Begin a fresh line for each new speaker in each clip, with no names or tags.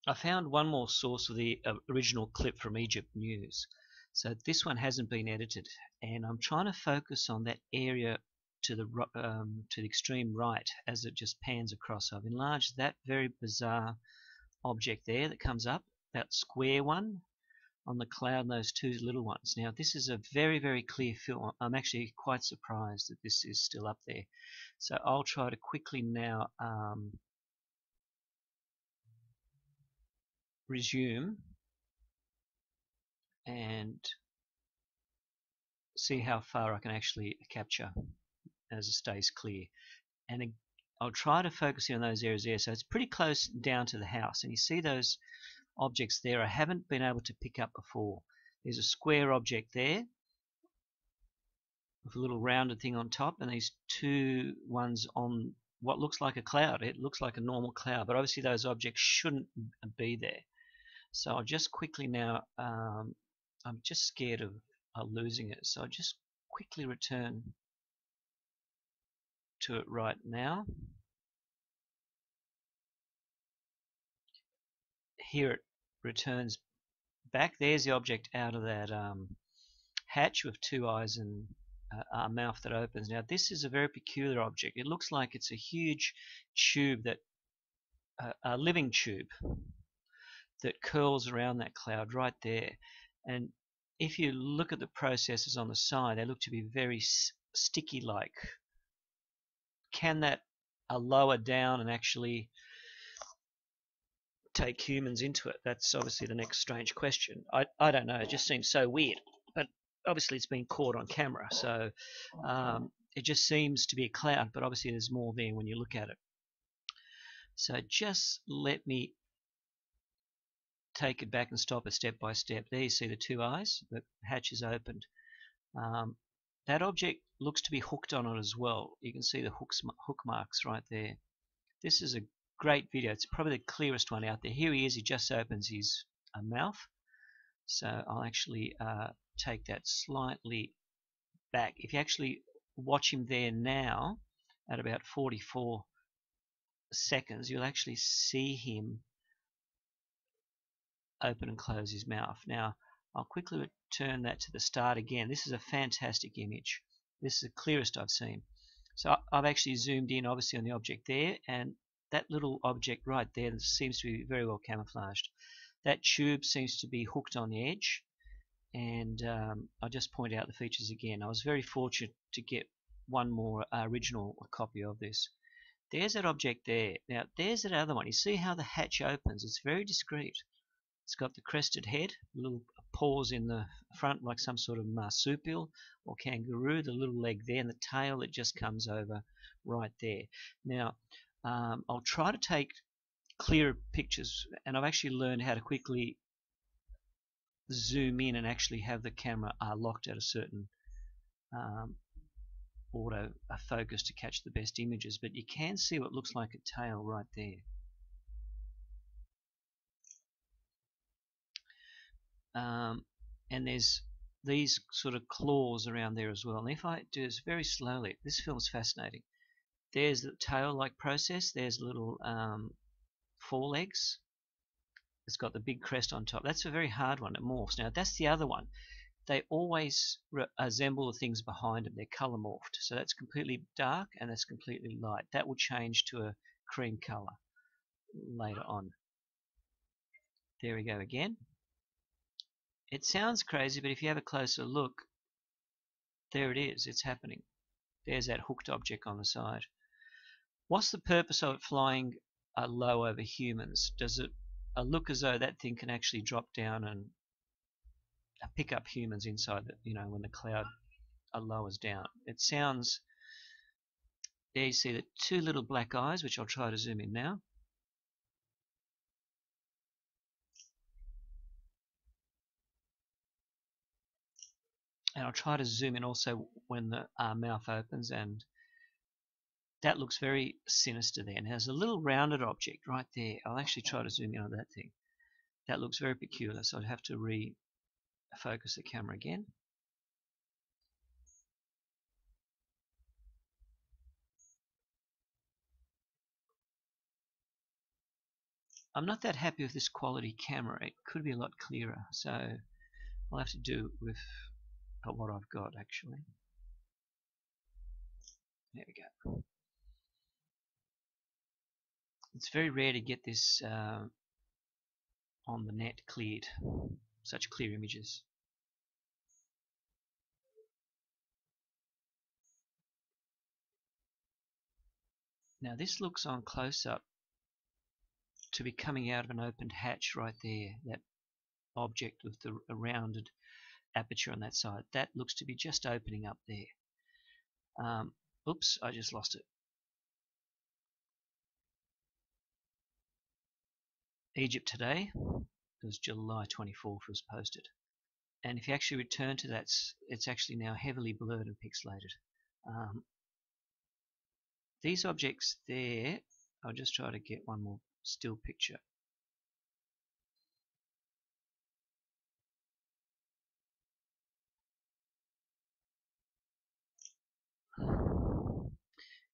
I found one more source of the original clip from Egypt News. So this one hasn't been edited, and I'm trying to focus on that area to the extreme right as it just pans across. I've enlarged that very bizarre object there that comes up, that square one on the cloud, and those two little ones. Now this is a very, very clear film. I'm actually quite surprised that this is still up there. So I'll try to quickly now resume and see how far I can actually capture as it stays clear. And I'll try to focus in on those areas there. So it's pretty close down to the house, and you see those objects there I haven't been able to pick up before. There's a square object there with a little rounded thing on top, and these two ones on what looks like a cloud. It looks like a normal cloud, but obviously those objects shouldn't be there. So I'll just quickly now, I'm just scared of losing it, so I'll just quickly return to it right now. Here it returns back. There's the object out of that hatch with two eyes and a mouth that opens. Now this is a very peculiar object. It looks like it's a huge tube, that a living tube that curls around that cloud right there. And if you look at the processes on the side, they look to be very sticky like. Can that lower down and actually take humans into it? That's obviously the next strange question. I don't know, it just seems so weird, but obviously it's been caught on camera, so it just seems to be a cloud, but obviously there's more there when you look at it. So just let me take it back and stop it step by step. There you see the two eyes, the hatch is opened. That object looks to be hooked on it as well. You can see the hook marks right there. This is a great video. It's probably the clearest one out there. Here he is. He just opens his mouth. So I'll actually take that slightly back. If you actually watch him there now at about 44 seconds, you'll actually see him open and close his mouth. Now I'll quickly return that to the start again. This is a fantastic image. This is the clearest I've seen. So I've actually zoomed in obviously on the object there, and that little object right there seems to be very well camouflaged. That tube seems to be hooked on the edge, and I'll just point out the features again. I was very fortunate to get one more original copy of this. There's that object there. Now there's that other one. You see how the hatch opens? It's very discreet. It's got the crested head, little paws in the front like some sort of marsupial or kangaroo, the little leg there, and the tail that just comes over right there. Now I'll try to take clearer pictures, and I've actually learned how to quickly zoom in and actually have the camera locked at a certain auto focus to catch the best images, but you can see what looks like a tail right there. And there's these sort of claws around there as well. And if I do this very slowly, this film's fascinating. There's the tail-like process. There's little forelegs. It's got the big crest on top. That's a very hard one. It morphs. Now that's the other one. They always resemble the things behind them. They're color morphed. So that's completely dark and that's completely light. That will change to a cream color later on. There we go again. It sounds crazy, but if you have a closer look, there it is. It's happening. There's that hooked object on the side. What's the purpose of it flying low over humans? Does it look as though that thing can actually drop down and pick up humans inside it, when the cloud lowers down? It sounds... There you see the two little black eyes, which I'll try to zoom in now. And I'll try to zoom in also when the mouth opens, and that looks very sinister there. And it has a little rounded object right there. I'll actually try to zoom in on that thing. That looks very peculiar, so I'd have to refocus the camera again. I'm not that happy with this quality camera. It could be a lot clearer, so I'll have to do with what I've got actually. There we go. It's very rare to get this on the net cleared, such clear images. Now this looks on close-up to be coming out of an opened hatch right there, that object with the rounded aperture on that side. That looks to be just opening up there. Oops, I just lost it. Egypt today, it was July 24th it was posted. And if you actually return to that, it's actually now heavily blurred and pixelated. These objects there, I'll just try to get one more still picture.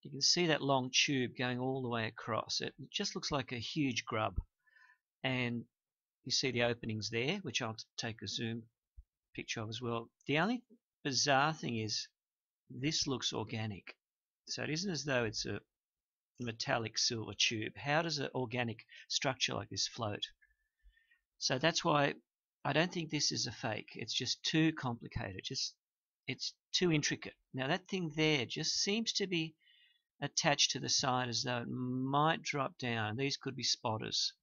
You can see that long tube going all the way across. It just looks like a huge grub. And you see the openings there, which I'll take a zoom picture of as well. The only bizarre thing is this looks organic. So it isn't as though it's a metallic silver tube. How does an organic structure like this float? So that's why I don't think this is a fake. It's just too complicated. It's too intricate. Now that thing there just seems to be attached to the side as though it might drop down. These could be spotters.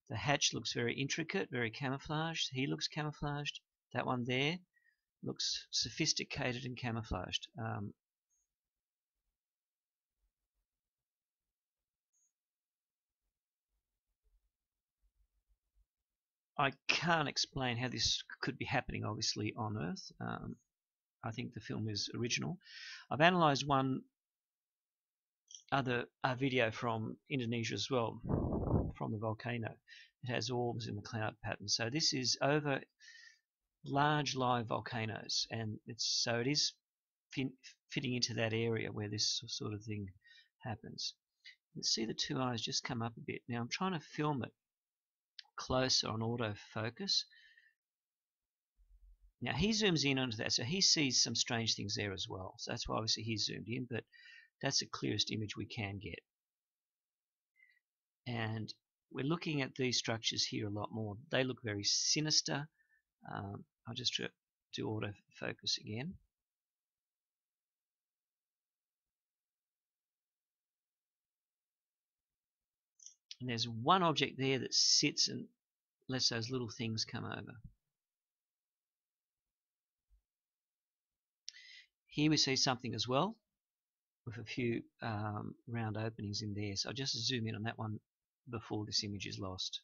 The hatch looks very intricate, very camouflaged. He looks camouflaged. That one there looks sophisticated and camouflaged. I can't explain how this could be happening, obviously, on Earth. I think the film is original. I've analysed one other video from Indonesia as well, from the volcano. It has orbs in the cloud pattern. So this is over large live volcanoes, and it is fitting into that area where this sort of thing happens. You can see the two eyes just come up a bit. Now I'm trying to film it closer on autofocus. Now he zooms in onto that, so he sees some strange things there as well. So that's why obviously he's zoomed in, but that's the clearest image we can get. And we're looking at these structures here a lot more. They look very sinister. I'll just do autofocus again. And there's one object there that sits and lets those little things come over. Here we see something as well, with a few round openings in there. So I'll just zoom in on that one before this image is lost.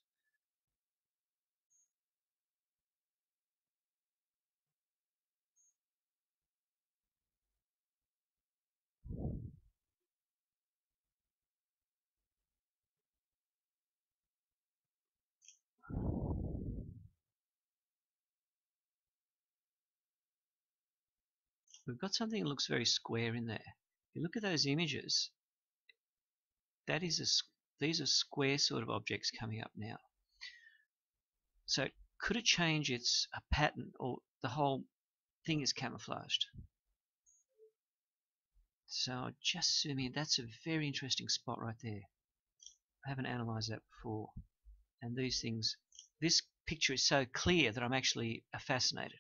We've got something that looks very square in there. If you look at those images, that is these are square sort of objects coming up now. So could it change its pattern, or the whole thing is camouflaged? So I'll just zoom in. That's a very interesting spot right there. I haven't analysed that before. And these things, this picture is so clear that I'm actually fascinated.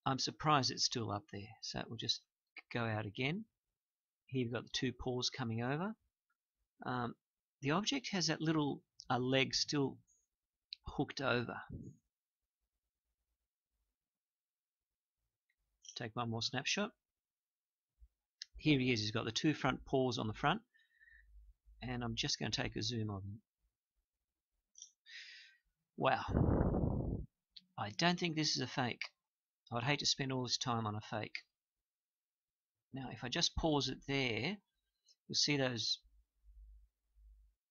I'm surprised it's still up there. So we'll just go out again. Here you've got the two paws coming over. The object has that little leg still hooked over. Take one more snapshot. Here he is. He's got the two front paws on the front. And I'm just going to take a zoom of him. Wow. I don't think this is a fake. I'd hate to spend all this time on a fake. Now if I just pause it there, you'll see those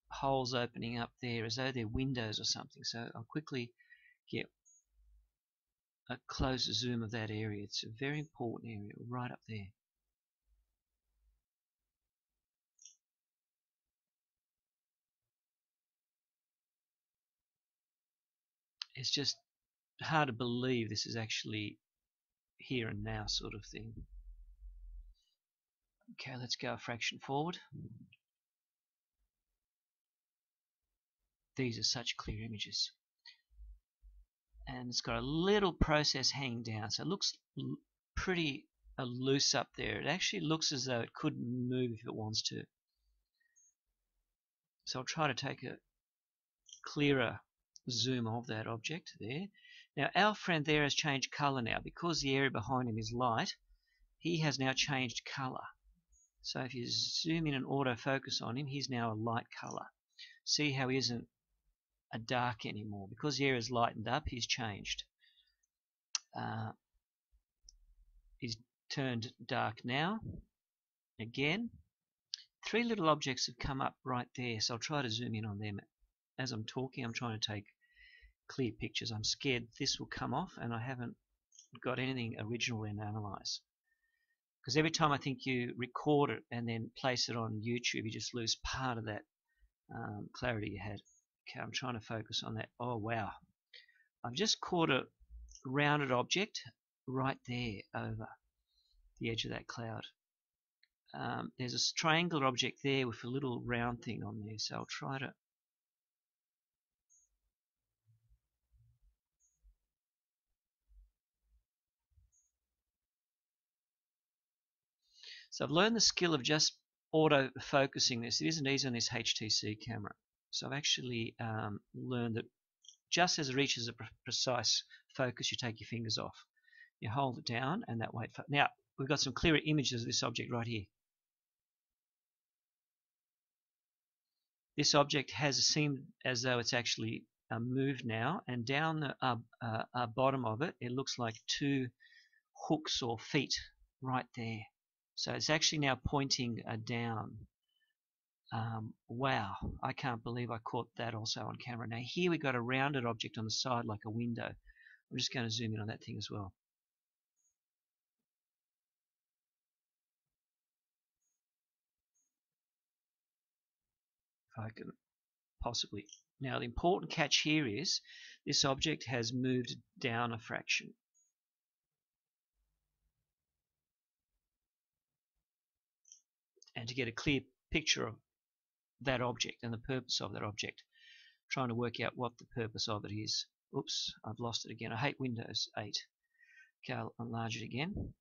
holes opening up there as though they're windows or something. So I'll quickly get a closer zoom of that area. It's a very important area right up there. It's just hard to believe this is actually here and now sort of thing. Okay, let's go a fraction forward. These are such clear images. And it's got a little process hanging down, so it looks pretty loose up there. It actually looks as though it could move if it wants to. So I'll try to take a clearer zoom of that object there. Now our friend there has changed color now. Because the area behind him is light, he has now changed color. So if you zoom in and autofocus on him, he's now a light color. See how he isn't a dark anymore. Because the area is lightened up, he's changed. He's turned dark now. Again, three little objects have come up right there, so I'll try to zoom in on them. As I'm talking, I'm trying to take clear pictures. I'm scared this will come off and I haven't got anything original in Analyze. Because every time I think you record it and then place it on YouTube, you just lose part of that clarity you had. Okay, I'm trying to focus on that. Oh wow, I've just caught a rounded object right there over the edge of that cloud. There's a triangular object there with a little round thing on there, so I'll try to So I've learned the skill of just auto-focusing this. It isn't easy on this HTC camera. So I've actually learned that just as it reaches a precise focus, you take your fingers off. You hold it down and that way. Now, we've got some clearer images of this object right here. This object has seemed as though it's actually moved now, and down the bottom of it, it looks like two hooks or feet right there. So it's actually now pointing down. Wow, I can't believe I caught that also on camera. Now here we got a rounded object on the side like a window. I'm just going to zoom in on that thing as well. If I can possibly. Now the important catch here is this object has moved down a fraction. And to get a clear picture of that object and the purpose of that object, trying to work out what the purpose of it is. Oops, I've lost it again. I hate Windows 8. Okay, I'll enlarge it again.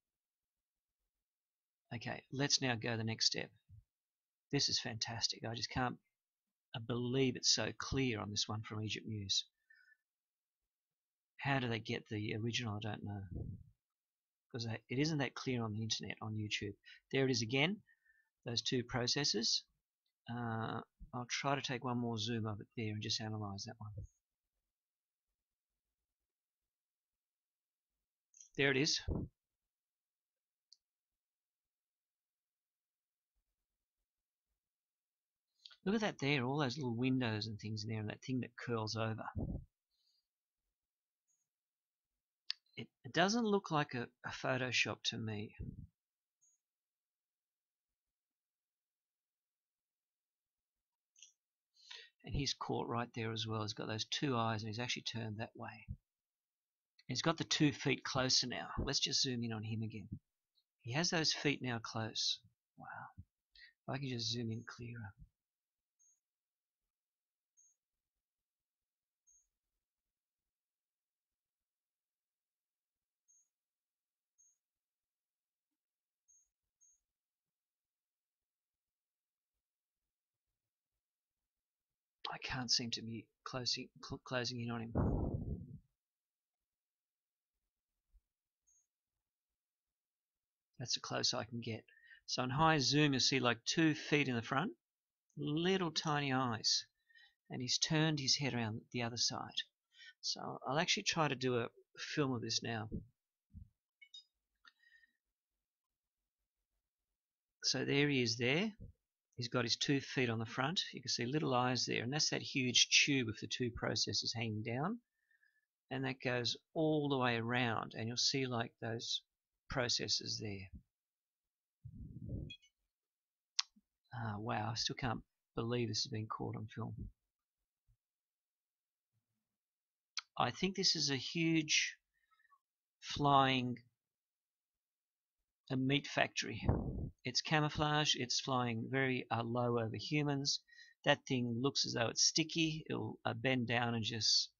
Okay, let's now go the next step. This is fantastic. I just can't believe it's so clear on this one from Egypt News. How do they get the original? I don't know. Because it isn't that clear on the internet, on YouTube. There it is again, those two processes. I'll try to take one more zoom of it there and just analyze that one. There it is. Look at that there, all those little windows and things in there, and that thing that curls over. It doesn't look like a Photoshop to me. And he's caught right there as well. He's got those two eyes and he's actually turned that way. He's got the 2 feet closer now. Let's just zoom in on him again. He has those feet now close. Wow. If I can just zoom in clearer. I can't seem to be closing in on him. That's the close I can get. So on high zoom, you'll see like 2 feet in the front, little tiny eyes, and he's turned his head around the other side. So I'll actually try to do a film of this now. So there he is there. He's got his 2 feet on the front. You can see little eyes there, and that's that huge tube with the two processors hanging down. And that goes all the way around, and you'll see like those processors there. Wow, I still can't believe this has been caught on film. I think this is a huge flying meat factory. It's camouflage, it's flying very low over humans. That thing looks as though it's sticky. It'll bend down and just...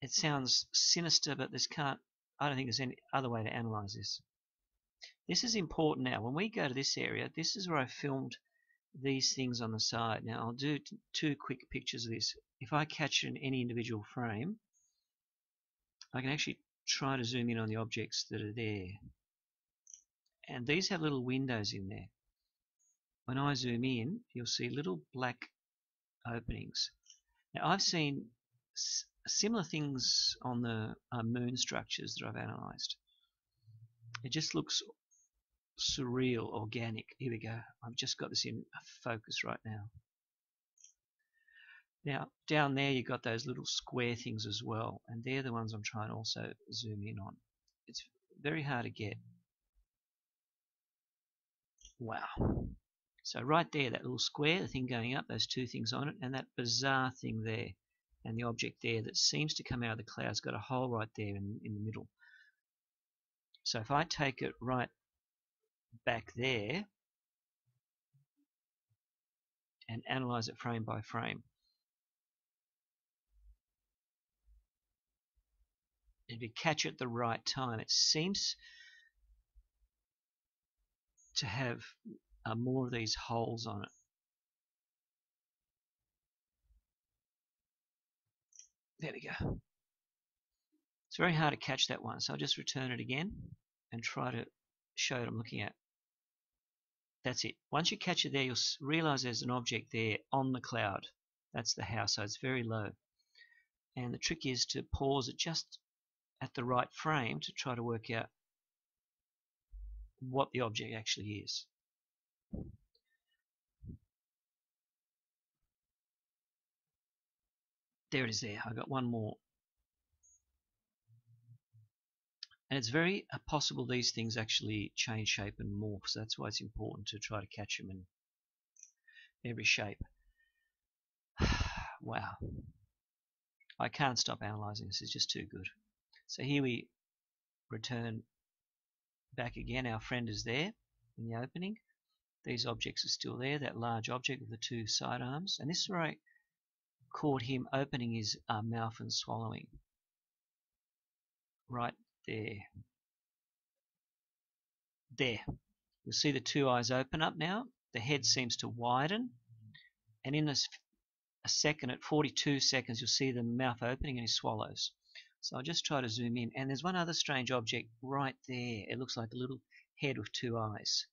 It sounds sinister, but I don't think there's any other way to analyze this. This is important now. When we go to this area, this is where I filmed these things on the side. Now I'll do two quick pictures of this. If I catch it in any individual frame, I can actually try to zoom in on the objects that are there. And these have little windows in there. When I zoom in, you'll see little black openings. Now I've seen similar things on the moon structures that I've analyzed. It just looks surreal, organic. Here we go. I've just got this in focus right now. Now down there you've got those little square things as well, and they're the ones I'm trying to also zoom in on. It's very hard to get. Wow. So right there, that little square, the thing going up, those two things on it, and that bizarre thing there, and the object there that seems to come out of the clouds, got a hole right there in the middle. So if I take it right back there and analyze it frame by frame, if you catch it at the right time, it seems to have more of these holes on it. There we go. It's very hard to catch that one, so I'll just return it again and try to show what I'm looking at. That's it. Once you catch it there, you'll realize there's an object there on the cloud. That's the house, so it's very low. And the trick is to pause it just at the right frame to try to work out what the object actually is. There it is there. I've got one more. And it's very possible these things actually change shape and morph, so that's why it's important to try to catch them in every shape. Wow. I can't stop analyzing this, it's just too good. So here we return back again. Our friend is there in the opening. These objects are still there, that large object with the two side arms. And this is where I caught him opening his mouth and swallowing. Right there. There. You'll see the two eyes open up now. The head seems to widen. And in a second, at 42 seconds, you'll see the mouth opening and he swallows. So I'll just try to zoom in. And there's one other strange object right there. It looks like a little head with two eyes.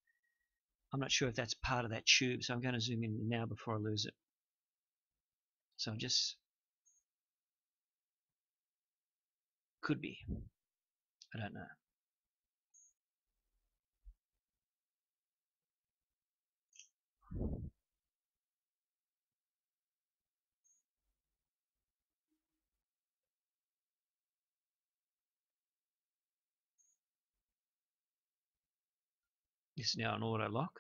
I'm not sure if that's part of that tube, so I'm going to zoom in now before I lose it. So just... could be. I don't know. This is now an auto lock.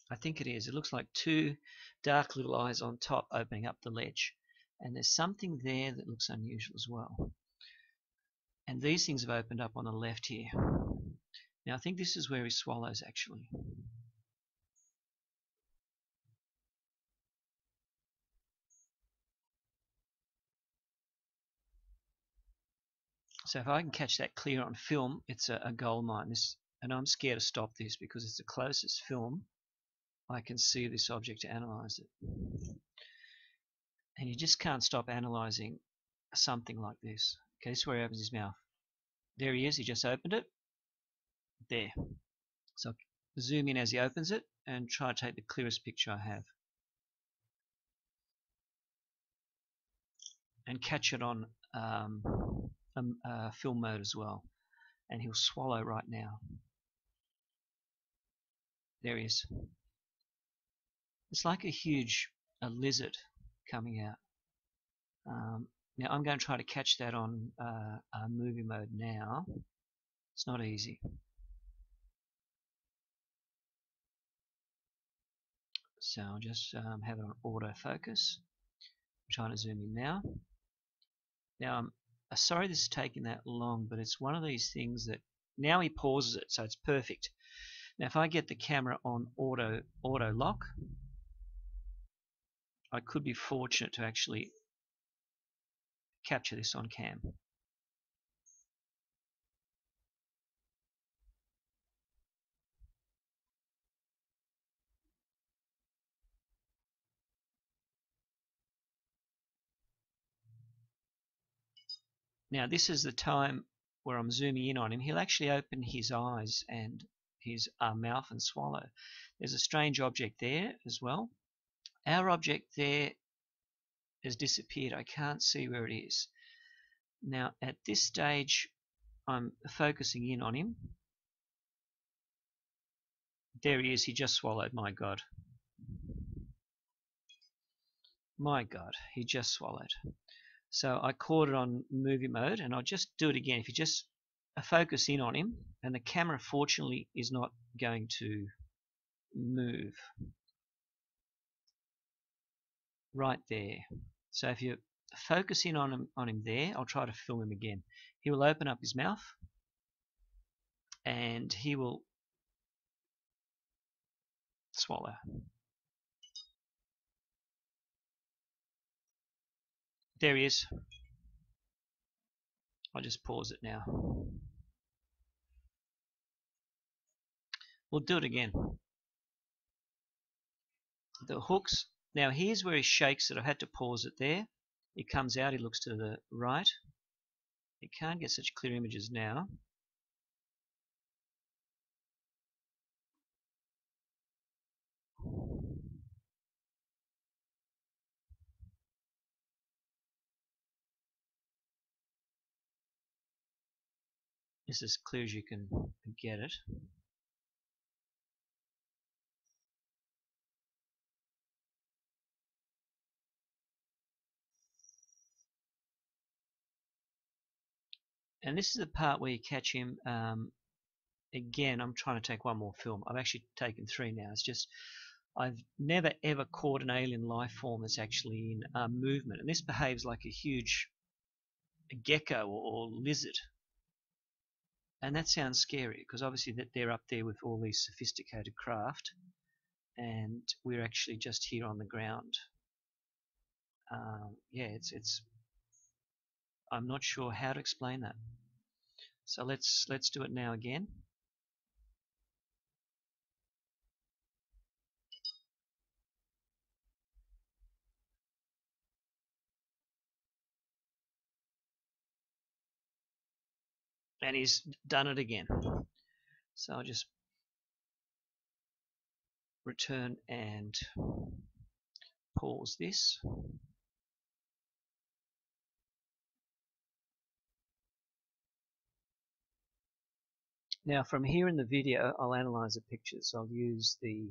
I think it is. It looks like two dark little eyes on top opening up the ledge. And there's something there that looks unusual as well. And these things have opened up on the left here. Now I think this is where he swallows actually. So if I can catch that clear on film, it's a gold mine. And I'm scared to stop this because it's the closest film I can see this object to analyze it. And you just can't stop analyzing something like this. Okay, this is where he opens his mouth. There he is, he just opened it. There. So zoom in as he opens it and try to take the clearest picture I have. And catch it on film mode as well. And he'll swallow right now. There he is. It's like a huge lizard coming out. Now I'm going to try to catch that on movie mode now. It's not easy. So I'll just have it on autofocus. trying to zoom in now. Now I'm sorry this is taking that long, but it's one of these things that now he pauses it, so it's perfect. Now if I get the camera on auto lock, I could be fortunate to actually capture this on cam. Now this is the time where I'm zooming in on him. He'll actually open his eyes and his mouth and swallow. There's a strange object there as well. Our object there has disappeared. I can't see where it is. Now at this stage I'm focusing in on him. There he is. He just swallowed. My God. My God, he just swallowed. So I caught it on movie mode, and I'll just do it again. If you just focus in on him, and the camera fortunately is not going to move. Right there. So if you focus in on him there, I'll try to film him again. He will open up his mouth, and he will swallow. There he is. I'll just pause it now. We'll do it again. The hooks. Now here's where he shakes it. I had to pause it there. He comes out. He looks to the right. You can't get such clear images now. It's as clear as you can get it. And this is the part where you catch him. Again, I'm trying to take one more film. I've actually taken 3 now. It's just I've never ever caught an alien life form that's actually in movement. And this behaves like a huge gecko or lizard. And that sounds scary because obviously that they're up there with all these sophisticated craft, and we're actually just here on the ground. Yeah, it's. I'm not sure how to explain that. So let's do it now again. And he's done it again. So I'll just return and pause this. Now from here in the video, I'll analyze the pictures. I'll use a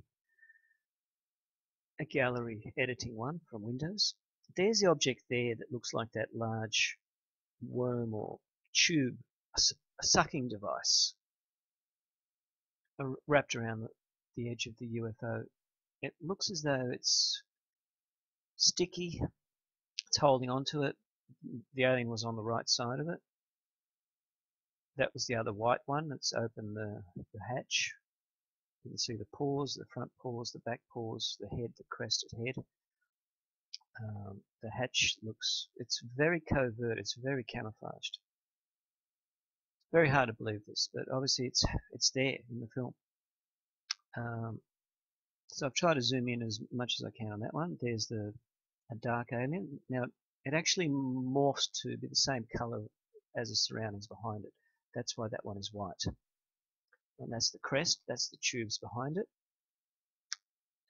gallery editing one from Windows. There's the object there that looks like that large worm or tube, a sucking device wrapped around the edge of the UFO. It looks as though it's sticky. It's holding onto it. The alien was on the right side of it. That was the other white one that's opened the hatch. You can see the paws, the front paws, the back paws, the head, the crested head. The hatch looks, it's very covert, it's very camouflaged. It's very hard to believe this, but obviously it's there in the film. So I've tried to zoom in as much as I can on that one. There's a dark alien. Now it actually morphs to be the same color as the surroundings behind it. That's why that one is white. And that's the crest, that's the tubes behind it.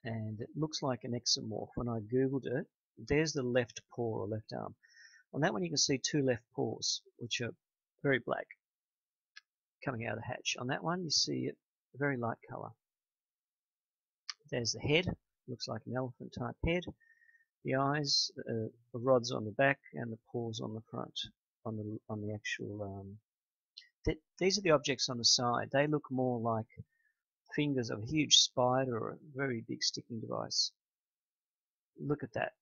And it looks like an exomorph. When I googled it, there's the left paw or left arm. On that one you can see 2 left paws, which are very black, coming out of the hatch. On that one you see it very light color. There's the head, looks like an elephant type head. The eyes, the rods on the back, and the paws on the front, on the actual. These are the objects on the side. They look more like fingers of a huge spider or a very big sticking device. Look at that.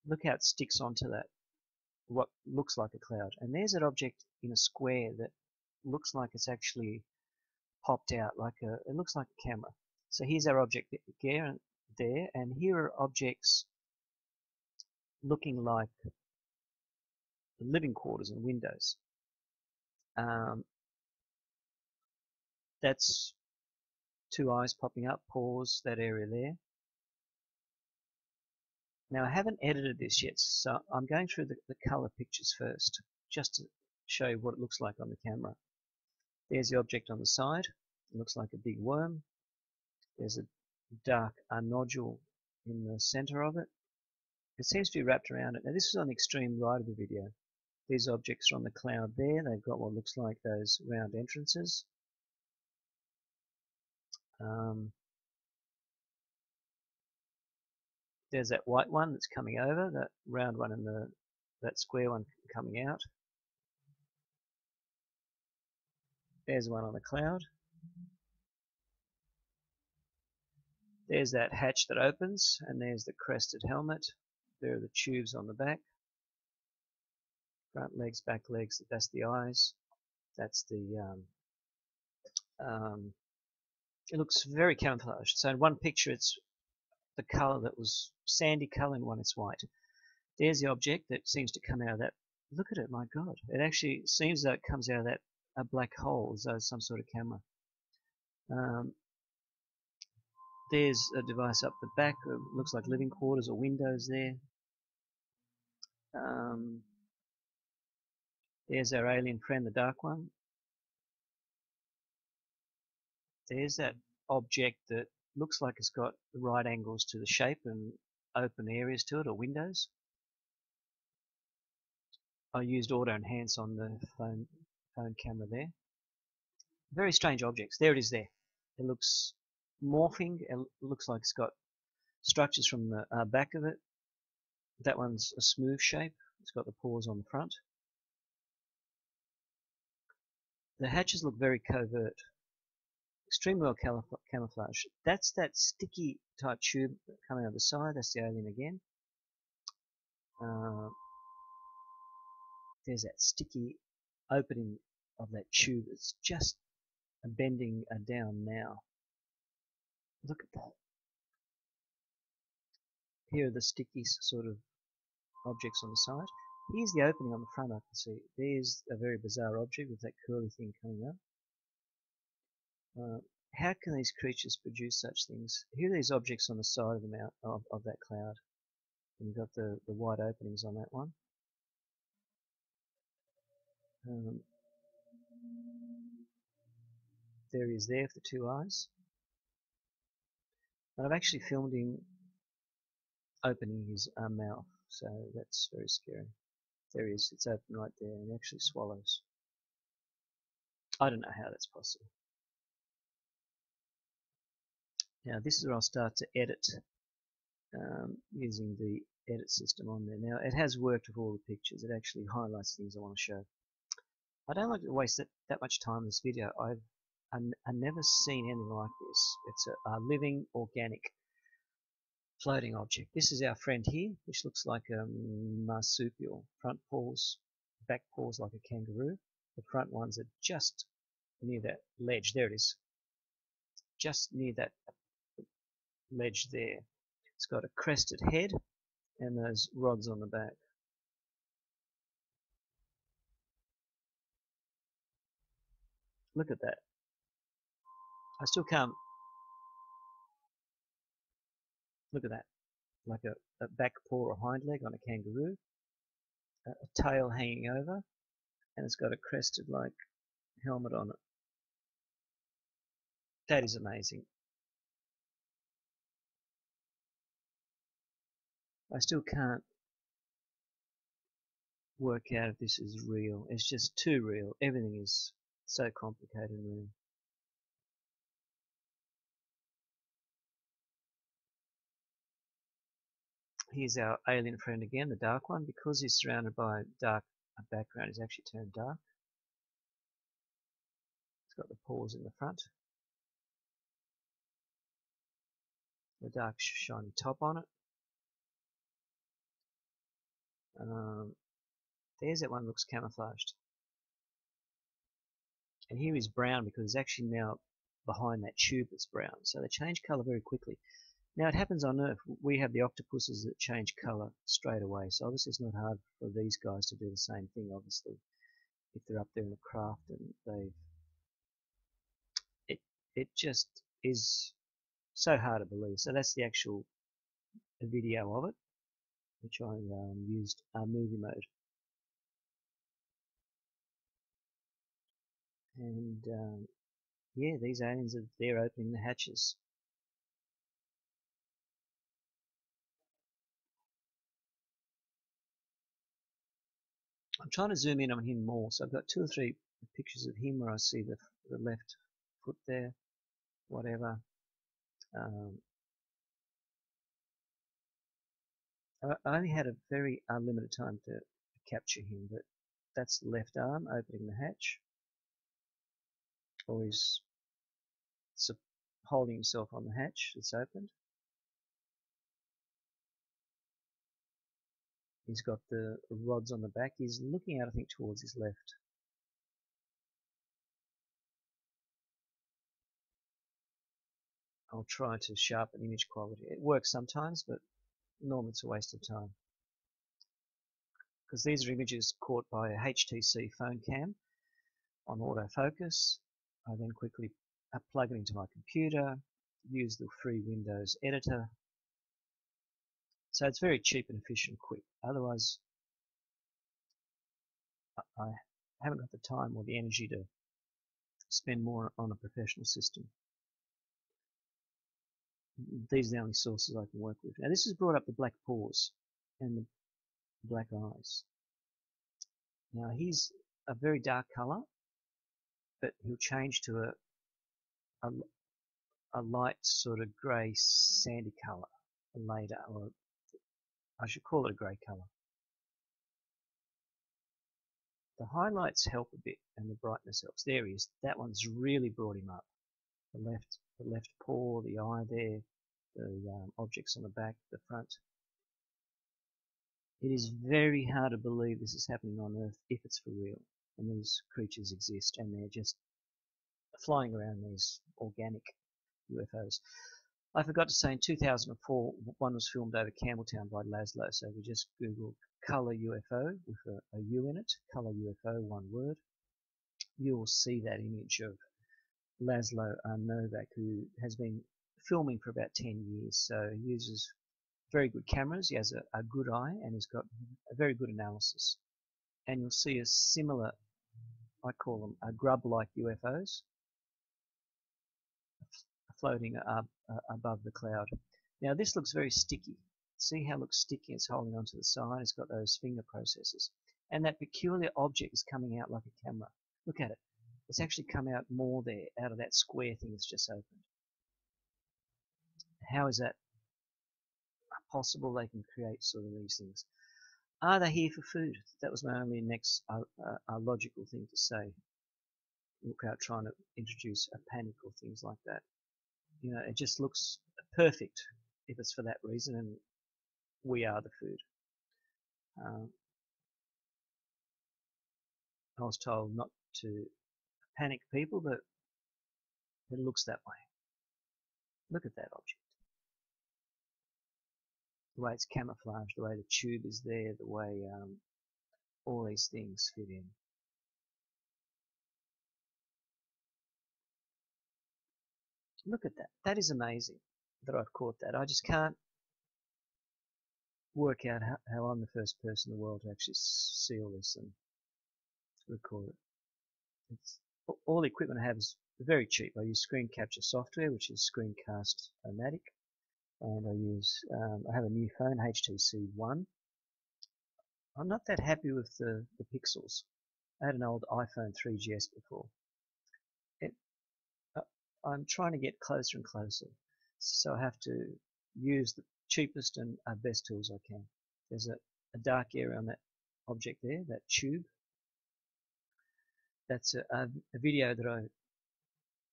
Look how it sticks onto that, what looks like a cloud. And there's an object in a square that looks like it's actually popped out, it looks like a camera. So here's our object there, and here are objects looking like living quarters and windows. That's two eyes popping up, paws, that area there. Now I haven't edited this yet, so I'm going through the color pictures first, just to show you what it looks like on the camera. There's the object on the side. It looks like a big worm. There's a dark nodule in the center of it. It seems to be wrapped around it. Now this is on the extreme right of the video. These objects are on the cloud there. They've got what looks like those round entrances. There's that white one that's coming over, that round one, and that square one coming out. There's one on the cloud. There's that hatch that opens, and there's the crested helmet. There are the tubes on the back. Front legs, back legs, that's the eyes. That's the, it looks very camouflaged. So in one picture it's the color that was sandy color, and one it's white. There's the object that seems to come out of that. Look at it, my God. It actually seems that it comes out of that a black hole, as though it's some sort of camera. There's a device up the back. It looks like living quarters or windows there. There's our alien friend, the dark one. There's that object that looks like it's got the right angles to the shape and open areas to it, or windows. I used auto enhance on the phone camera there. Very strange objects. There it is there. It looks morphing. It looks like it's got structures from the back of it. That one's a smooth shape. It's got the paws on the front. The hatches look very covert. Extremely well camouflaged. That's that sticky type tube coming out the side. That's the alien again. There's that sticky opening of that tube. It's just bending down now. Look at that. Here are the sticky sort of objects on the side. Here's the opening on the front, I can see. There's a very bizarre object with that curly thing coming up. How can these creatures produce such things? Here are these objects on the side of the of that cloud. And you've got the wide openings on that one. There he is there for the two eyes. And I've actually filmed him opening his mouth, so that's very scary. There he is, it's open right there, and he actually swallows. I don't know how that's possible. Now this is where I'll start to edit using the edit system on there. Now it has worked with all the pictures. It actually highlights things I want to show. I don't like to waste that much time in this video. I've never seen anything like this. It's a living, organic, floating object. This is our friend here, which looks like a marsupial. Front paws, back paws like a kangaroo. The front ones are just near that ledge. There it is. Just near that ledge there. It's got a crested head and those rods on the back. Look at that. I still can't. Look at that. Like a back paw or hind leg on a kangaroo. A tail hanging over. And it's got a crested like helmet on it. That is amazing. I still can't work out if this is real. It's just too real. Everything is so complicated and real. Here's our alien friend again, the dark one. Because he's surrounded by dark background, he's actually turned dark. It's got the paws in the front. The dark shiny top on it. Um, there's that one looks camouflaged. And here is brown because it's actually now behind that tube that's brown. So they change colour very quickly. Now it happens on Earth. We have the octopuses that change colour straight away. So obviously it's not hard for these guys to do the same thing, obviously, if they're up there in the craft and it just is so hard to believe. So that's the actual video of it, which I used movie mode. And yeah, these aliens are there opening the hatches. I'm trying to zoom in on him more, so I've got 2 or 3 pictures of him where I see the left foot there, whatever. I only had a very limited time to capture him, but that's the left arm opening the hatch, or he's holding himself on the hatch that's opened. He's got the rods on the back. He's looking out, I think, towards his left. I'll try to sharpen image quality. It works sometimes, but normally it's a waste of time. Because these are images caught by a HTC phone cam on autofocus. I then quickly plug it into my computer, use the free Windows editor. So it's very cheap and efficient and quick. Otherwise, I haven't got the time or the energy to spend more on a professional system. These are the only sources I can work with. Now this has brought up the black paws and the black eyes. Now he's a very dark colour, but he'll change to a light sort of grey sandy colour later, or I should call it a grey colour. The highlights help a bit and the brightness helps. There he is. That one's really brought him up. The left paw, the eye there, the objects on the back, the front. It is very hard to believe this is happening on Earth if it's for real, and these creatures exist, and they're just flying around these organic UFOs. I forgot to say, in 2004, one was filmed over Campbelltown by Laszlo, so we just Google colour UFO with a U in it, colour UFO, one word. You will see that image of Laszlo Novak, who has been filming for about 10 years, so he uses very good cameras, he has a good eye, and he's got a very good analysis. And you'll see a similar, I call them grub-like UFOs, floating above the cloud. Now this looks very sticky. See how it looks sticky? It's holding onto the side. It's got those finger processors. And that peculiar object is coming out like a camera. Look at it. It's actually come out more there, out of that square thing that's just opened. How is that possible? They can create sort of these things. Are they here for food? That was my only next logical thing to say. Without trying to introduce a panic or things like that. You know, it just looks perfect if it's for that reason, and we are the food. I was told not to panic people, but it looks that way. Look at that object. The way it's camouflaged, the way the tube is there, the way all these things fit in. Look at that. That is amazing that I've caught that. I just can't work out how I'm the first person in the world to actually see all this and record it. All the equipment I have is very cheap. I use screen capture software, which is Screencast-O-Matic, and I have a new phone, HTC One. I'm not that happy with the pixels. I had an old iPhone 3GS before. I'm trying to get closer and closer, so I have to use the cheapest and best tools I can. There's a dark area on that object there, that tube. That's a video that I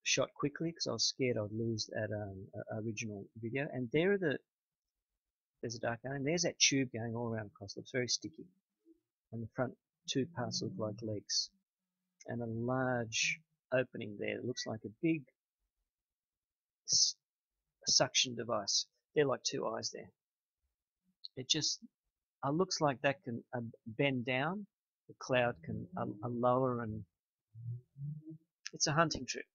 shot quickly because I was scared I'd lose that original video. And there are There's a dark alien. There's that tube going all around across. Looks very sticky. And the front two parts look like legs. And a large opening there. It looks like a big suction device. They're like two eyes there. It just looks like that can bend down. The cloud can lower, and it's a hunting trip.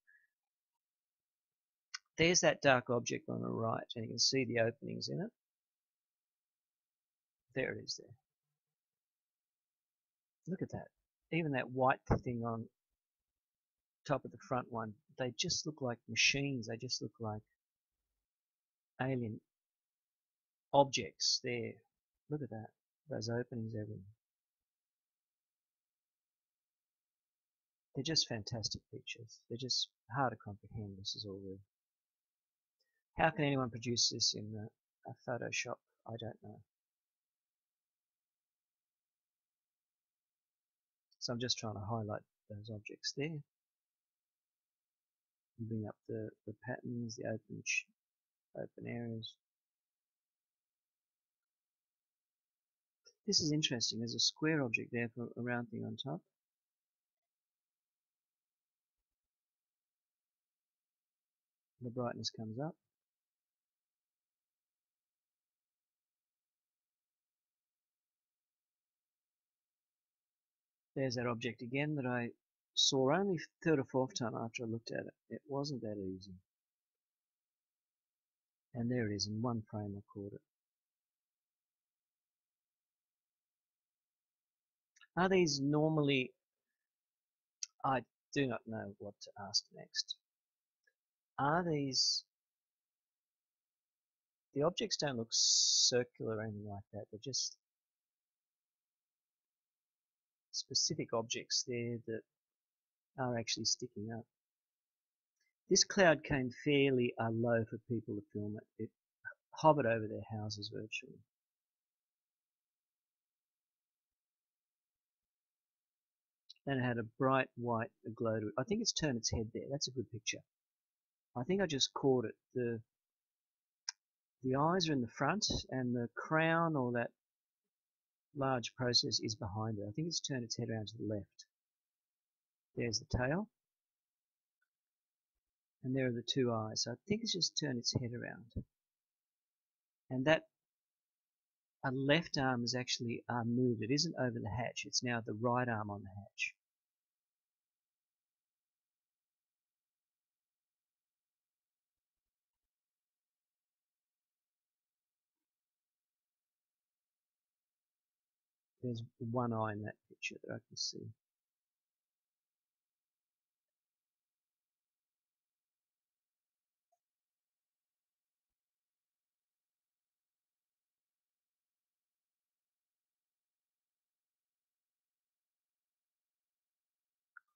There's that dark object on the right, and you can see the openings in it. There it is there. Look at that. Even that white thing on top of the front one, they just look like machines. They just look like alien objects there. Look at that. Those openings everywhere. They're just fantastic pictures. They're just hard to comprehend. This is all real. How can anyone produce this in a Photoshop? I don't know. So I'm just trying to highlight those objects there. Bring up the patterns, the open areas. This is interesting. There's a square object there for a round thing on top. The brightness comes up. There's that object again that I saw only third or fourth time after I looked at it. It wasn't that easy. And there it is, in one frame I caught it. Are these normally... I do not know what to ask next. Are these... The objects don't look circular or anything like that. They're just specific objects there that are actually sticking up. This cloud came fairly low for people to film it. It hovered over their houses virtually. And it had a bright white glow to it. I think it's turned its head there. That's a good picture. I think I just caught it. The eyes are in the front, and the crown, or that large process, is behind it. I think it's turned its head around to the left. There's the tail. And there are the two eyes. So I think it's just turned its head around. And that left arm is actually moved. It isn't over the hatch. It's now the right arm on the hatch. There's one eye in that picture that I can see.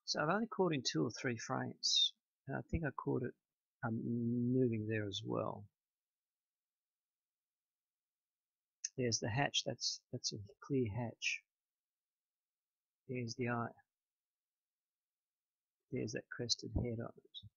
So I've only caught in 2 or 3 frames, and I think I caught it moving there as well. There's the hatch. That's a clear hatch. There's the eye. There's that crested head on it.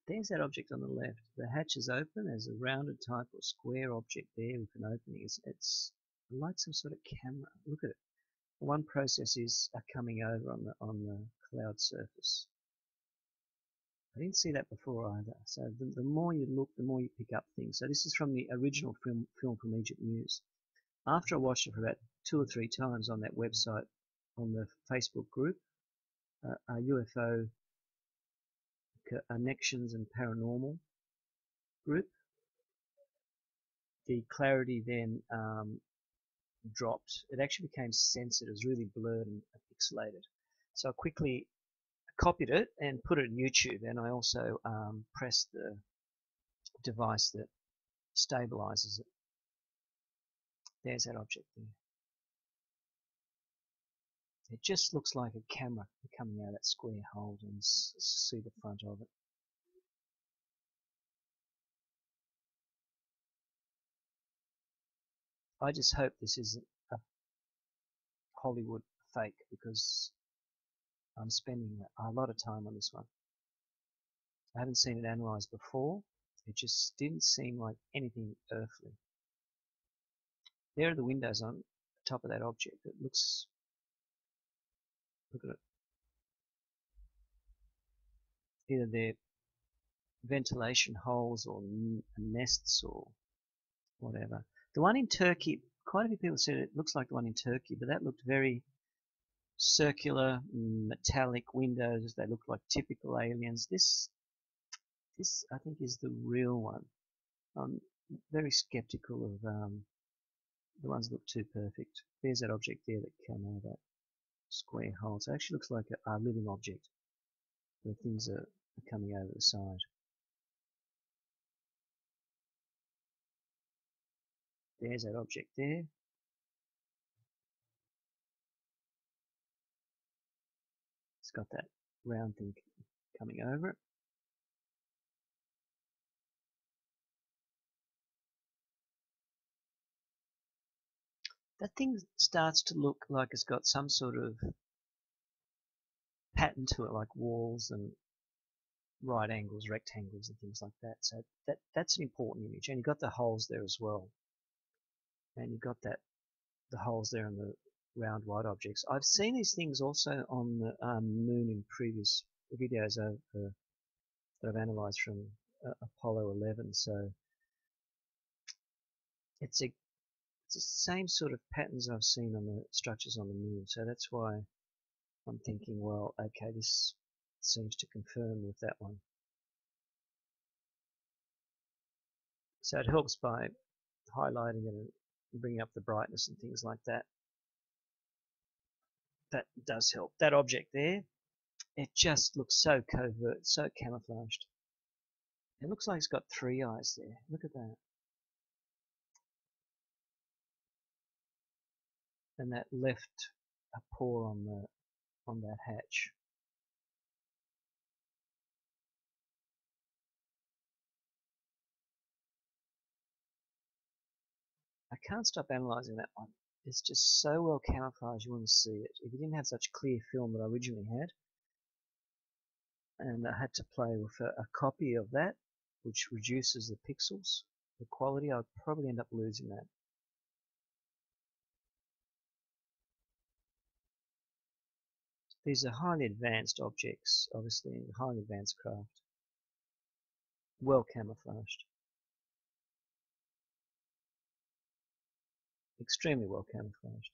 There's that object on the left. The hatch is open. There's a rounded type or square object there with an opening. It's like some sort of camera. Look at it. One process is coming over on the cloud surface. I didn't see that before either. So the more you look, the more you pick up things. So this is from the original film from Egypt News. After I watched it for about 2 or 3 times on that website, on the Facebook group, UFO Connections and Paranormal group, the clarity then dropped. It actually became censored. It was really blurred and pixelated. So I quickly copied it and put it in YouTube, and I also pressed the device that stabilizes it. There's that object there. It just looks like a camera coming out of that square hole, and see the front of it. I just hope this isn't a Hollywood fake, because I'm spending a lot of time on this one. I haven't seen it analysed before. It just didn't seem like anything earthly. There are the windows on the top of that object. It looks, look at it. Either they're ventilation holes or nests or whatever. The one in Turkey, quite a few people said it looks like the one in Turkey, but that looked very circular, metallic windows. They looked like typical aliens. This I think is the real one. I'm very skeptical of the ones that look too perfect. There's that object there that came out of that square hole. So it actually looks like a living object where things are coming over the side. There's that object there. It's got that round thing coming over it. That thing starts to look like it's got some sort of pattern to it, like walls and right angles, rectangles and things like that. So that's an important image. And you've got the holes there as well. And you've got the holes there in the round white objects. I've seen these things also on the moon in previous videos that I've analysed from Apollo 11. So it's the same sort of patterns I've seen on the structures on the moon. So that's why I'm thinking, well, okay, this seems to confirm with that one. So it helps by highlighting it and bringing up the brightness and things like that. That does help. That object there, it just looks so covert, so camouflaged. It looks like it's got 3 eyes there. Look at that. And that left a paw on that hatch. I can't stop analysing that one. It's just so well camouflaged you want to see it. If you didn't have such clear film that I originally had, and I had to play with a copy of that, which reduces the pixels, the quality, I'd probably end up losing that. These are highly advanced objects, obviously, highly advanced craft. Well camouflaged. Extremely well camouflaged.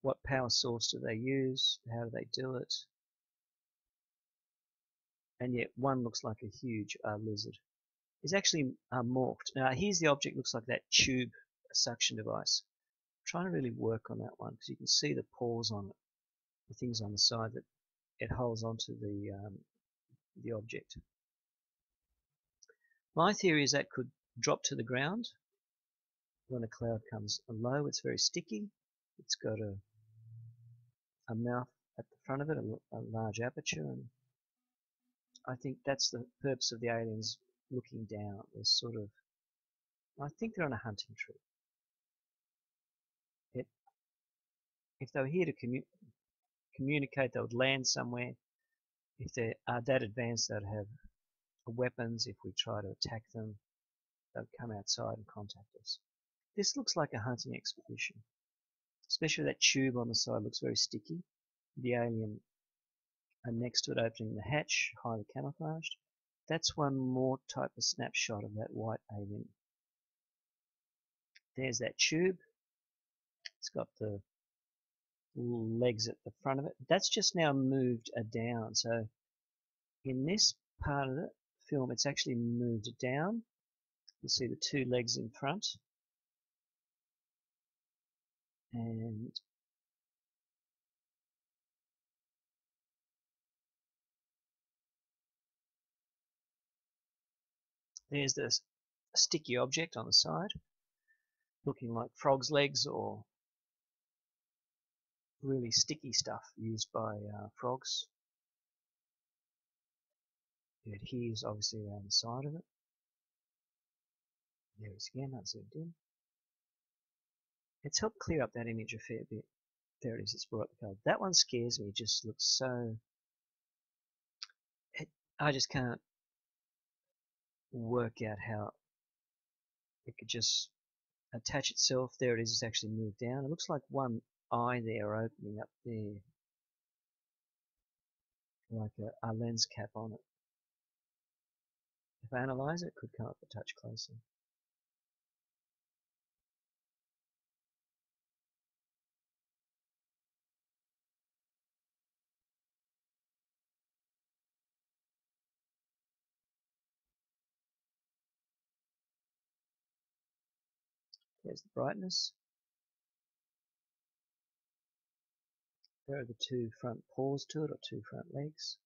What power source do they use? How do they do it? And yet one looks like a huge lizard. It's actually morphed. Now here's the object, looks like that tube suction device. I'm trying to really work on that one because you can see the pores on it, the things on the side that it holds onto the object. My theory is that could drop to the ground when a cloud comes low. It's very sticky. It's got a mouth at the front of it, a large aperture, and I think that's the purpose of the aliens looking down. They're sort of, I think they're on a hunting trip. If they were here to communicate, they would land somewhere. If they are that advanced, they'd have weapons. If we try to attack them, they'd come outside and contact us. This looks like a hunting expedition, especially that tube on the side looks very sticky. The alien next to it opening the hatch, highly camouflaged. That's one more type of snapshot of that white alien. There's that tube. It's got the legs at the front of it. That's just now moved down. So in this part of the film, it's actually moved down. You see the 2 legs in front. And there's this sticky object on the side, looking like frog's legs or really sticky stuff used by frogs. It adheres obviously around the side of it. There it is again, that's zoomed in. It's helped clear up that image a fair bit. There it is, it's brought the colour. That one scares me, it just looks so... I just can't work out how it could just attach itself. There it is, it's actually moved down. It looks like one eye there opening up there, like a lens cap on it. If I analyze it, it could come up a touch closer. There's the brightness. There are the two front paws to it, or two front legs.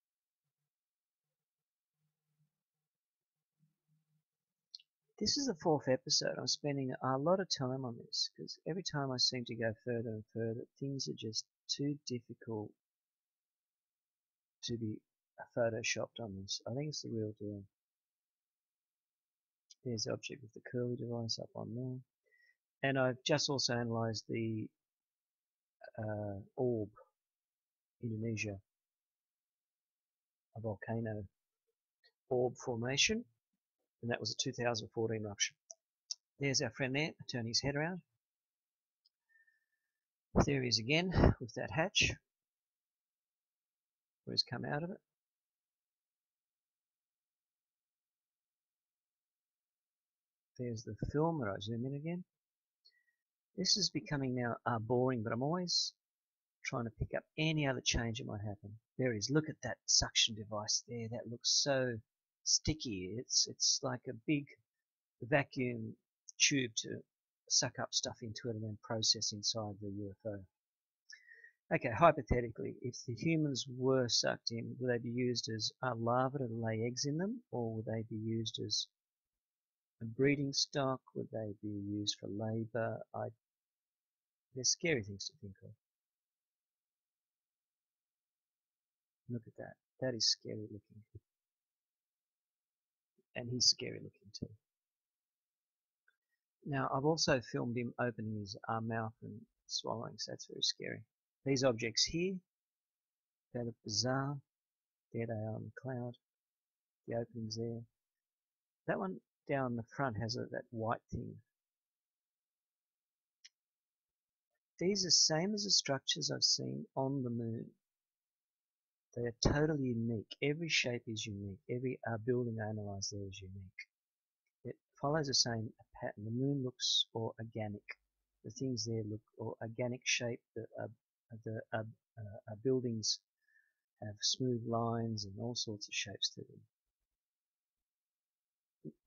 This is the 4th episode. I'm spending a lot of time on this because every time I seem to go further and further, things are just too difficult to be photoshopped on this. I think it's the real deal. There's the object with the curly device up on there. And I've just also analysed the orb, Indonesia, a volcano orb formation, and that was a 2014 eruption. There's our friend there, turning his head around. There he is again with that hatch, where he's come out of it. There's the film that I zoom in again. This is becoming now boring, but I'm always trying to pick up any other change that might happen. There it is. Look at that suction device there. That looks so sticky. It's like a big vacuum tube to suck up stuff into it and then process inside the UFO. Okay, hypothetically, if the humans were sucked in, would they be used as larvae to lay eggs in them, or would they be used as a breeding stock? Would they be used for labour? They're scary things to think of. Look at that. That is scary looking. And he's scary looking too. Now, I've also filmed him opening his mouth and swallowing, so that's very scary. These objects here, they look bizarre. There they are on the cloud. The opening's there. That one down the front has that white thing. These are same as the structures I've seen on the moon. They are totally unique. Every shape is unique. Every building I analysed there is unique. It follows the same pattern. The moon looks organic. The things there look organic shape. The buildings have smooth lines and all sorts of shapes to them.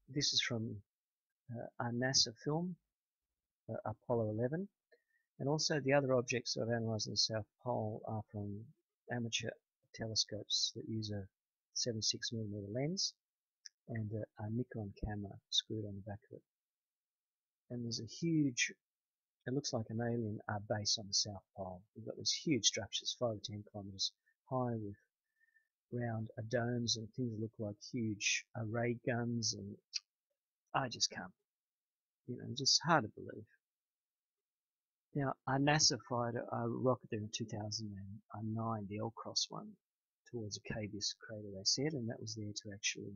This is from a NASA film, Apollo 11, and also the other objects I've analysed in the South Pole are from amateur telescopes that use a 76mm lens and a Nikon camera screwed on the back of it. And there's a huge, it looks like an alien base on the South Pole. We've got these huge structures, 5 or 10 kilometres high, with round domes and things that look like huge ray guns, and I just can't, just hard to believe. Now, NASA fired a rocket there in 2009, the L-Cross one, towards a Cabeus crater, they said, and that was there to actually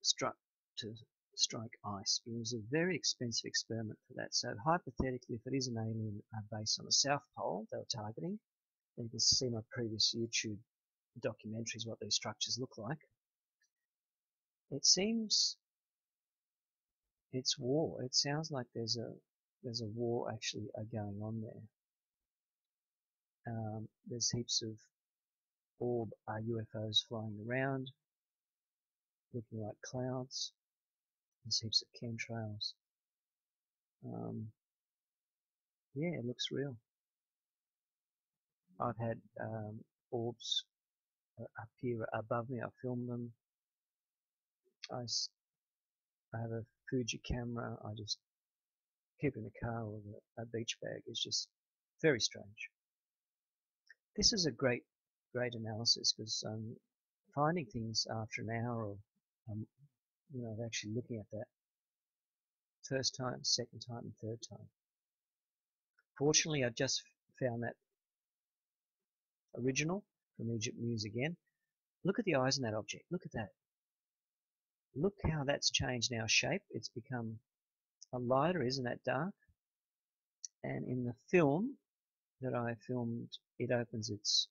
strike ice. But it was a very expensive experiment for that. So hypothetically, if it is an alien base on the South Pole they were targeting, then you can see my previous YouTube documentaries what these structures look like. It seems it's war. It sounds like there's a war actually going on there. There's heaps of orb UFOs flying around, looking like clouds. There's heaps of chemtrails. Yeah, it looks real. I've had orbs up here above me. I filmed them. I have a Fuji camera. I just keep in the car with a beach bag. It's just very strange. This is a great analysis because finding things after an hour of actually looking at that First time, second time, and third time. Fortunately, I just found that original from Egypt Muse again. Look at the eyes in that object. Look at that. Look how that's changed now shape. It's become a lighter, isn't that dark? And in the film that I filmed, it opens its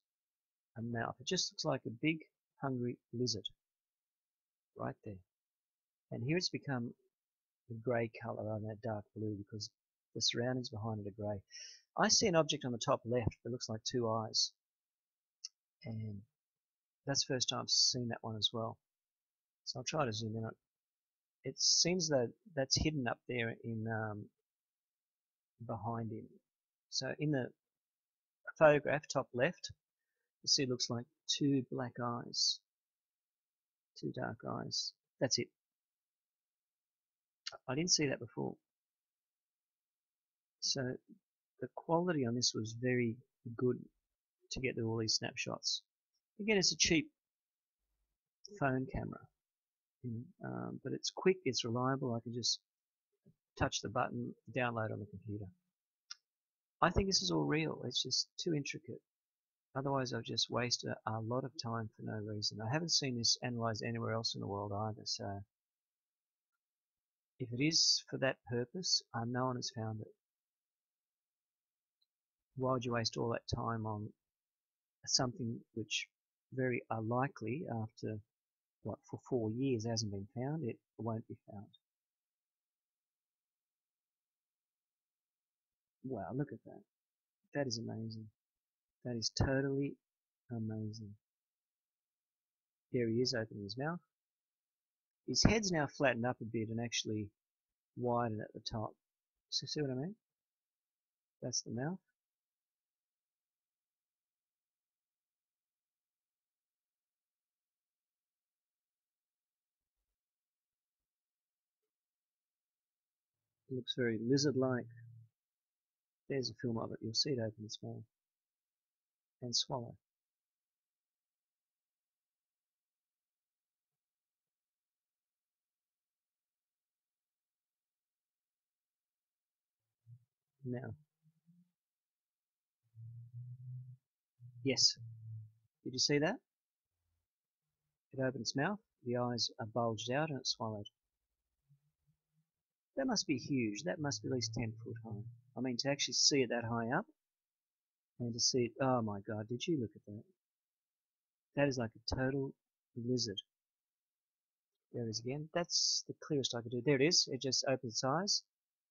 mouth. It just looks like a big, hungry lizard right there. And here it's become a grey colour rather than that dark blue because the surroundings behind it are grey. I see an object on the top left that looks like two eyes. And that's the first time I've seen that one as well. So I'll try to zoom in on it. It seems that that's hidden up there in behind him. So in the photograph, top left, you see it looks like two black eyes, two dark eyes. That's it. I didn't see that before. So the quality on this was very good to get all these snapshots. Again, it's a cheap phone camera, but it's quick, it's reliable. I can just touch the button, download on the computer. I think this is all real. It's just too intricate. Otherwise, I've just wasted a lot of time for no reason. I haven't seen this analysed anywhere else in the world either, so if it is for that purpose, no one has found it. Why would you waste all that time on something which very likely after, what, for 4 years hasn't been found? It won't be found. Wow, look at that. That is amazing. That is totally amazing. There he is opening his mouth. His head's now flattened up a bit and actually widened at the top. So see what I mean? That's the mouth. It looks very lizard-like. There's a film of it. You'll see it open its mouth and swallow. Now, yes. Did you see that? It opened its mouth, the eyes are bulged out, and it swallowed. That must be huge. That must be at least 10 foot high. I mean, to actually see it that high up, and to see it, oh my God, did you look at that? That is like a total lizard. There it is again. That's the clearest I could do. There it is. It just opens its eyes.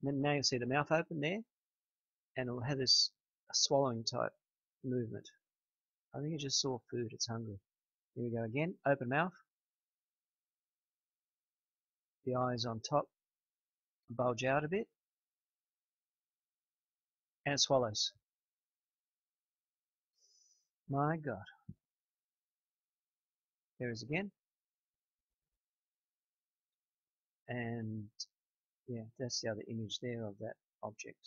And then now you'll see the mouth open there, and it'll have this swallowing type movement. I think it just saw food. It's hungry. Here we go again. Open mouth. The eyes on top bulge out a bit, and it swallows. My God. There it is again. And yeah, that's the other image there of that object.